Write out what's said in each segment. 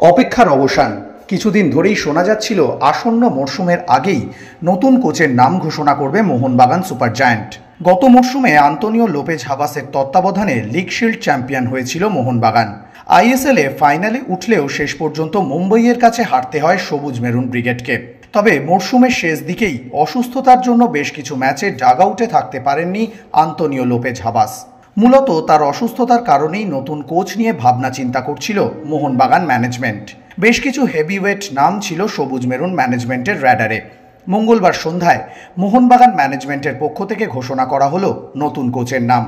অপেক্ষার অবসান। কিছুদিন ধরেই শোনা যাচ্ছিল আসন্ন মরশুমের আগেই নতুন কোচের নাম ঘোষণা করবে মোহনবাগান সুপার জায়ান্ট। গত মরশুমে আন্তোনিও লোপেজ হাবাসের তত্ত্বাবধানে লিগ শিল্ড চ্যাম্পিয়ন হয়েছিল মোহনবাগান। আইএসএলে ফাইনালে উঠলেও শেষ পর্যন্ত মুম্বইয়ের কাছে হারতে হয় সবুজ মেরুন ব্রিগেডকে। তবে মরশুমের শেষ দিকেই অসুস্থতার জন্য বেশ কিছু ম্যাচে ডাগ আউটে থাকতে পারেননি আন্তোনিও লোপেজ হাবাস। মূলত তার অসুস্থতার কারণেই নতুন কোচ নিয়ে ভাবনা চিন্তা করছিল মোহনবাগান ম্যানেজমেন্ট। বেশ কিছু হেভিওয়েট নাম ছিল সবুজ মেরুন ম্যানেজমেন্টের র্যাডারে। মঙ্গলবার সন্ধ্যায় মোহনবাগান ম্যানেজমেন্টের পক্ষ থেকে ঘোষণা করা হলো নতুন কোচের নাম।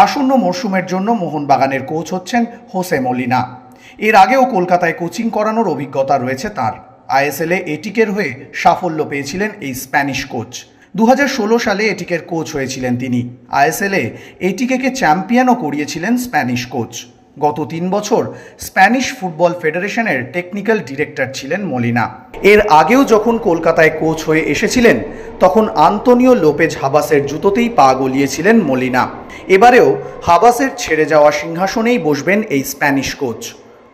আসন্ন মরশুমের জন্য মোহনবাগানের কোচ হচ্ছেন হোসে মলিনা। এর আগেও কলকাতায় কোচিং করানোর অভিজ্ঞতা রয়েছে তাঁর। আইএসএলে এটিকের হয়ে সাফল্য পেয়েছিলেন এই স্প্যানিশ কোচ। 2016 সালে এটিকের কোচ হয়েছিলেন তিনি। আইএসএলে এটিকে চ্যাম্পিয়নও করিয়েছিলেন স্প্যানিশ কোচ। গত 3 বছর স্প্যানিশ ফুটবল ফেডারেশনের টেকনিক্যাল ডিরেক্টর ছিলেন মলিনা। এর আগেও যখন কলকাতায় কোচ হয়ে এসেছিলেন তখন আন্তোনিও লোপেজ হাবাসের জুতোতেই পা গলিয়েছিলেন মলিনা। এবারেও হাবাসের ছেড়ে যাওয়া সিংহাসনেই বসবেন এই স্প্যানিশ কোচ।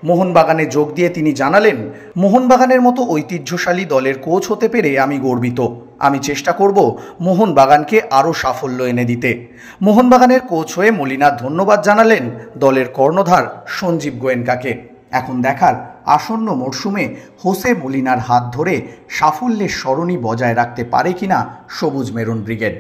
মোহনবাগানে যোগ দিয়ে তিনি জানালেন, মোহনবাগানের মতো ঐতিহ্যশালী দলের কোচ হতে পেরে আমি গর্বিত। আমি চেষ্টা করব মোহনবাগানকে আরও সাফল্য এনে দিতে। মোহনবাগানের কোচ হয়ে মলিনা ধন্যবাদ জানালেন দলের কর্ণধার সঞ্জীব গোয়েনকাকে। এখন দেখার আসন্ন মরশুমে হোসে মলিনার হাত ধরে সাফল্যের সরণি বজায় রাখতে পারে কিনা সবুজ মেরুন ব্রিগেড।